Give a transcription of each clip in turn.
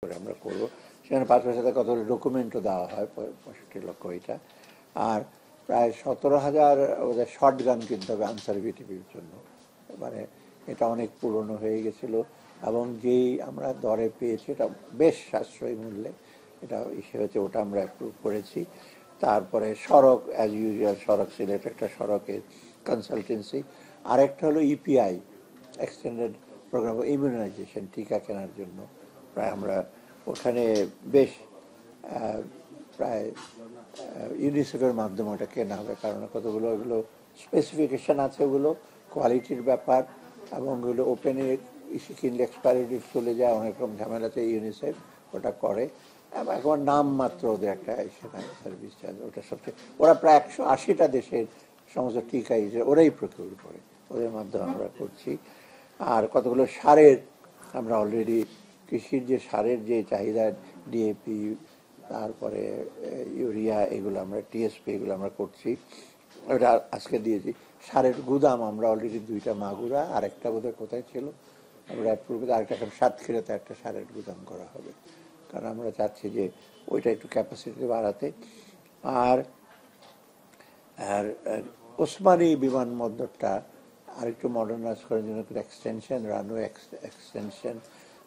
করে আমরা করবো। সেখানে 5 বছরের সাথে কতগুলো ডকুমেন্টও দেওয়া হয়, 65 লক্ষ এটা। আর প্রায় 17,000 ওদের শর্ট গান কিনতে হবে আনসার ভিটিভির জন্য। মানে এটা অনেক পুরনো হয়ে গেছিল এবং যেই আমরা দরে পেয়েছি এটা বেশ সাশ্রয়ী মূল্যে এটা হয়েছে, ওটা আমরা অ্যাপ্রুভ করেছি। তারপরে সড়ক, অ্যাজ ইউজুয়াল সড়ক, সিলেট একটা সড়কের কনসালটেন্সি। আরেকটা হলো ইপিআই, এক্সটেন্ডেড প্রোগ্রাম ইমিউনাইজেশন, টিকা কেনার জন্য প্রায় আমরা ওখানে বেশ প্রায় ইউনিসেফের মাধ্যমে ওটা কেনা হবে, কারণ কতগুলো ওগুলো স্পেসিফিকেশান আছে, ওগুলো কোয়ালিটির ব্যাপার, এবং ওগুলো ওপেনে কিনলে এক্সপায়ারি ডেট চলে যায়, অনেক রকম ঝামেলাতে ইউনিসেফ ওটা করে। এখন নাম মাত্র ওদের একটা সেখানে সার্ভিস চার্জ, ওটা সবচেয়ে ওরা প্রায় 180টা দেশের সমস্ত টিকা ওরাই প্রকিউর করে, ওদের মাধ্যমে আমরা করছি। আর কতগুলো সারের আমরা অলরেডি কৃষির যে সারের যে চাহিদা, ডিএপি, তারপরে ইউরিয়া, এগুলো আমরা টিএসপি এগুলো আমরা করছি, ওটা আজকে দিয়েছি। সারের গুদাম আমরা অলরেডি 2টা মাগুরা, আর একটা বোধহয় কোথায় ছিল আমরা অ্যাপ্রুভ, আরেকটা এখন সাতক্ষীরাতে একটা সারের গুদাম করা হবে, কারণ আমরা চাচ্ছি যে ওইটা একটু ক্যাপাসিটি বাড়াতে। আর আর ওসমানী বিমানবন্দরটা আরেকটু মডার্নাইজ করার জন্য এক্সটেনশন, রানওয়ে এক্সটেনশন,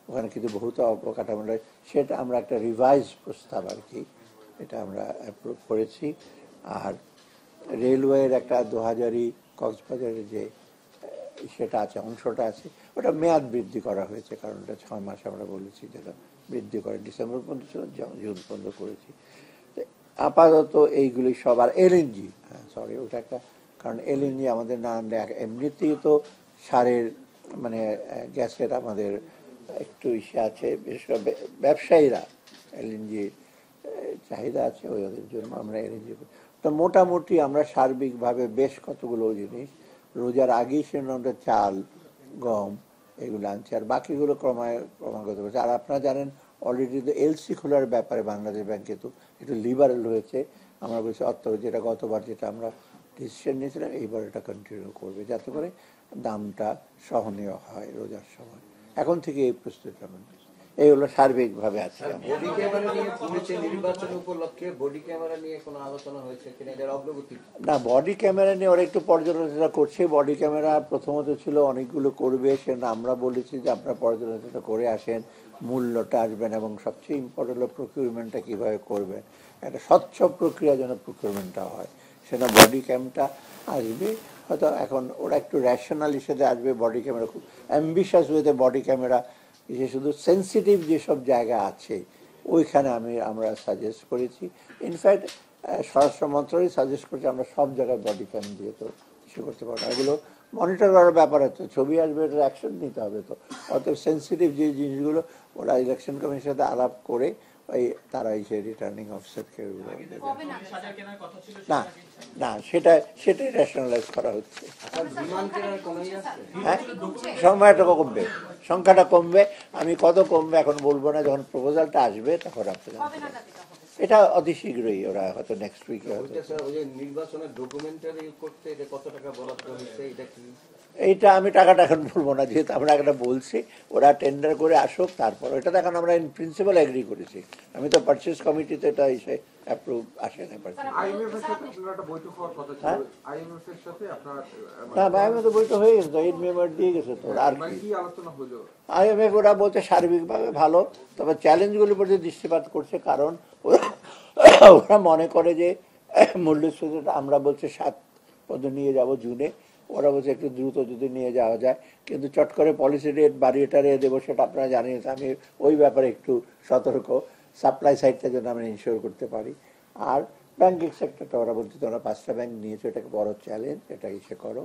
ওখানে কিন্তু বহুত অবকাঠামো, সেটা আমরা একটা রিভাইজ প্রস্তাব আর কি, এটা আমরা অ্যাপ্রুভ করেছি। আর রেলওয়ের একটা 2000 কক্সবাজারের যে সেটা আছে, অংশটা আছে, ওটা মেয়াদ বৃদ্ধি করা হয়েছে, কারণ ওটা 6 মাস আমরা বলেছি যেটা বৃদ্ধি করে, ডিসেম্বর পর্যন্ত ছিল, জুন পর্যন্ত করেছি। আপাতত এইগুলি সব। আর এলএনজি, সরি ওটা একটা, কারণ এলএনজি আমাদের না আনলে এমনিতেই তো সারের মানে গ্যাসের আমাদের একটু ইসে আছে, বিশেষ করে ব্যবসায়ীরা এলএনজি চাহিদা আছে, ওদের জন্য আমরা এলএনজি। তো মোটামুটি আমরা সার্বিকভাবে বেশ কতগুলো জিনিস রোজার আগেই সেটা চাল, গম এগুলো আনছি, আর বাকিগুলো ক্রমাগত করছে। আর আপনারা জানেন অলরেডি তো এলসি খোলার ব্যাপারে বাংলাদেশ ব্যাংকে তো একটু লিবারেল হয়েছে, আমরা বলছি যেটা গতবার যেটা আমরা ডিসিশন নিয়েছিলাম, এইবার এটা কন্টিনিউ করবে, যাতে করে দামটা সহনীয় হয় রোজার সময়। এখন থেকে এই প্রস্তুতি আমরা, এই হলো সার্বিকভাবে আছে। না, বডি ক্যামেরা নিয়ে ওরা একটু পর্যালোচনা করছে। বডি ক্যামেরা প্রথমত ছিল অনেকগুলো করবে, সেটা আমরা বলেছি যে আপনারা পর্যালোচনা করে আসেন, মূল্যটা আসবেন, এবং সবচেয়ে ইম্পর্টেন্ট হলো প্রকিউরমেন্টটা কীভাবে করবেন, একটা স্বচ্ছ প্রক্রিয়া যেন প্রকিউরমেন্টটা হয়, সেটা বডি ক্যামটা আসবে হয়তো। এখন ওরা একটু র্যাশনাল হিসেবে আসবে, বডি ক্যামেরা খুব অ্যাম্বিশাস ওয়েতে বডি ক্যামেরা, যে শুধু সেন্সিটিভ যেসব জায়গা আছে ওইখানে আমরা সাজেস্ট করেছি। ইনফ্যাক্ট স্বরাষ্ট্র মন্ত্রণালয় সাজেস্ট করছে আমরা সব জায়গায় বডি ক্যাম দিয়ে তো কিছু করতে পারবো না, এগুলো মনিটর করার ব্যাপার আছে, ছবি আসবে, এটার অ্যাকশন নিতে হবে। তো অত সেন্সিটিভ যে জিনিসগুলো ওরা ইলেকশন কমিশনের সাথে আলাপ করে ওই তারা এই রিটার্নিং অফিসারকে না না সেটাই রেশনালাইজ করা হচ্ছে। হ্যাঁ, সময়টা কমবে, সংখ্যাটা কমবে, আমি কত কমবে এখন বলবো না, যখন প্রপোজালটা আসবে তখন আপনি এটা অতি শীঘ্রই, ওরা হয়তো নেক্সট উইকে হয়তো। এইটা আমি টাকাটা এখন বলবো না, যেহেতু আমরা একটা বলছি, ওরা টেন্ডার করে আসুক, তারপর এটা এখন আমরা ইন প্রিন্সিপাল এগ্রি করেছি। আমি তো পারচেজ কমিটিতে এটা এসে অ্যাপ্রুভ আসে না। আইএমএফ তো বইটা হয়ে গেছে, তো 8 মেম্বার দিয়ে গেছে। তো আর কি আইএমএফ ওরা বলছে সার্বিকভাবে ভালো, তবে চ্যালেঞ্জগুলির প্রতি দৃষ্টিপাত করছে, কারণ ওরা মনে করে যে মূল্যস্ফীতিটা আমরা বলছে 7 পর্যন্ত নিয়ে যাব জুনে, ওরা বলছে একটু দ্রুত যদি নিয়ে যাওয়া যায়, কিন্তু চট করে পলিসি রেট বাড়িয়ে দেবো সেটা আপনারা জানেন। আমি ওই ব্যাপারে একটু সতর্ক, সাপ্লাই সাইডটা যেন আমরা ইনশিওর করতে পারি। আর ব্যাংকিং সেক্টরটা ওরা বলছে তোমরা 5টা ব্যাংক নিয়েছো, এটাকে বড় চ্যালেঞ্জ, এটা ইসে করো।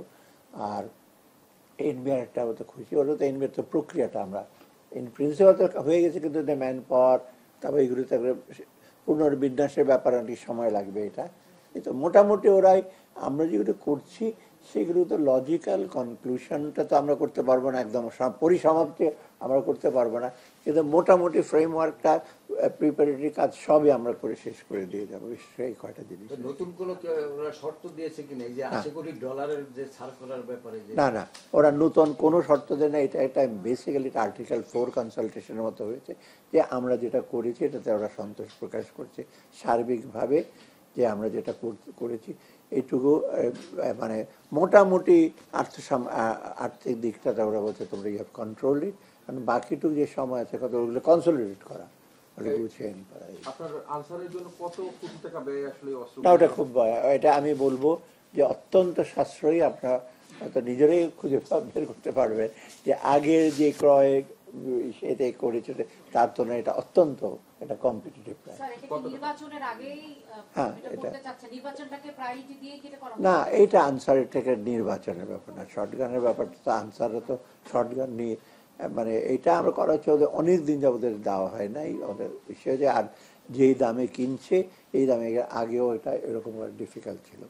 আর এনবিআর একটা তো খুশি হলো, তো এনবিআর তো প্রক্রিয়াটা আমরা ইন প্রিন্সিপাল তো হয়ে গেছে, কিন্তু ম্যান পাওয়ার, তারপর এগুলো তারপরে পুনর্বিন্যাসের ব্যাপারে অনেক সময় লাগবে। এটা তো মোটামুটি ওরাই আমরা যেগুলো করছি সেগুলো তো লজিক্যাল কনক্লুশনটা তো আমরা করতে পারবো না, একদম পরিসমাপ্তি আমরা করতে পারবো না, কিন্তু মোটামুটি ফ্রেমওয়ার্কটা প্রিপারেটরি কাজ সবই আমরা করে শেষ করে দিয়ে যাবো, সেই কয়টা জিনিস। নতুন কোনো ওরা শর্ত দিয়েছে কিনা এই যে $80 কোটি যে ছাড় করার ব্যাপারে? না না, ওরা নতুন কোনো শর্ত দেয় না। এটা একটা বেসিক্যালি আর্টিকেল 4 কনসালটেশনের মতো হয়েছে, যে আমরা যেটা করেছি এটাতে ওরা সন্তোষ প্রকাশ করছে সার্বিকভাবে, যে আমরা যেটা করেছি এইটুকু মানে মোটামুটি আর্থিক দিকটা ওরা বলছে তোমরা ইউ হ্যাভ কন্ট্রোল ইট, কারণ বাকিটুকু যে সময় আছে কত ওগুলো কনসলিডেট করা, গুছিয়ে নি করা। আপনার আনসারের জন্য কত কোটি টাকা ব্যয় আসলে অস্ত্র? না, ওটা খুব, এটা আমি বলবো যে অত্যন্ত সাশ্রয়ী। আপনারা হয়তো নিজেরাই খুঁজে বের করতে পারবেন যে আগের যে ক্রয় সেটা করেছে তার তো না, এটা অত্যন্ত এটা কম্পিটিটিভ প্রাইস। হ্যাঁ, এটা না, এটা আনসারের থেকে নির্বাচনের ব্যাপার না, শর্টগানের ব্যাপারটা তো আনসারে তো শর্টগান নিয়ে মানে এটা আমরা করা হচ্ছে ওদের অনেক দিন যা ওদের দেওয়া হয় নাই ওদের বিষয়ে, যে আর যেই দামে কিনছে এই দামে আগেও এটা এরকম ডিফিকাল্ট ছিল।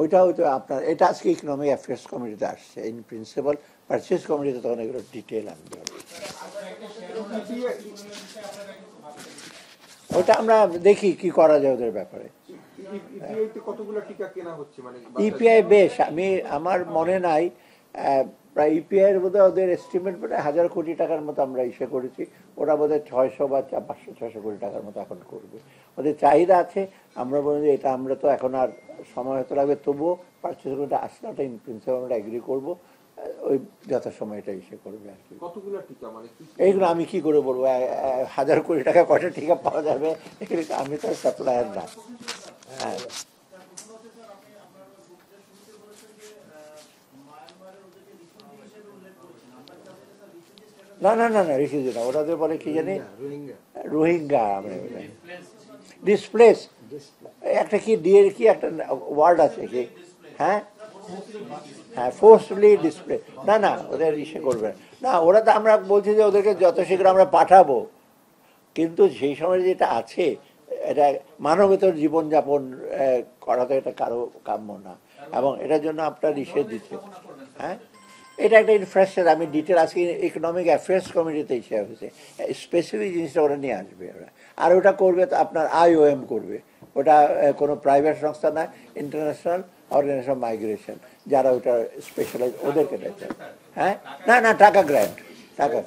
ওইটা হয়তো আপনার এটা আজকে ইকোনমিক অ্যাফেয়ার্স কমিটিতে আসছে, ইন প্রিন্সিপাল পারচেজ কমিটিতে তখন এগুলো ডিটেল আনবে। ওটা আমরা দেখি কি করা যায় ওদের ব্যাপারে। ইপিআই বেশ, আমার মনে নাই, প্রায় ইপিআই এর বোধহয় ওদের এস্টিমেট প্রায় 1000 কোটি টাকার মতো আমরা ইসে করেছি, ওরা বোধহয় 600 বা 500-600 কোটি টাকার মতো এখন করবে। ওদের চাহিদা আছে, আমরা বলি যে এটা আমরা তো এখন আর সময় হতে লাগবে, তবুও পারচেজ করতে আসলে ওটা ইন প্রিন্সিপাল আমরা এগ্রি করবো, ওই যথাসময় এটা ইসে করবে আর কি। এইগুলো আমি কি করে বলবো, 1000 কোটি টাকা কয়টা টিকা পাওয়া যাবে, আমি তো সাপ্লায়ার না। হ্যাঁ, না না না না, রিফিউজি না, ওটাদের বলে কি জানি রোহিঙ্গা, আমরা ডিসপ্লেস একটা কি দিয়ে কি একটা ওয়ার্ড আছে কি, হ্যাঁ হ্যাঁ, ফোর্সফুলি ডিসপ্লে, না না ওদের ইসে করবে না, ওরা তো আমরা বলছি যে ওদেরকে যত শীঘ্র আমরা পাঠাবো, কিন্তু সেই সময় যেটা আছে এটা মানবেতর জীবনযাপন করা তো এটা কারো কাম্য না, এবং এটার জন্য আপনার ইসে দিচ্ছে। হ্যাঁ, এটা একটা ইনফ্রাস্ট্রাকচার, আমি ডিটেল আজকে ইকোনমিক অ্যাফেয়ার্স কমিটিতে হিসেবে হয়েছে, স্পেসিফিক জিনিসটা ওরা নিয়ে আসবে ওরা, আর ওটা করবে তো আপনার IOM করবে, ওটা কোনো প্রাইভেট সংস্থা না, ইন্টারন্যাশনাল অর্গানাইজেশন অফ মাইগ্রেশন, যারা ওটা স্পেশালাইজ ওদেরকে দেখে। হ্যাঁ, না না, টাকা গ্র্যান্ট, টাকা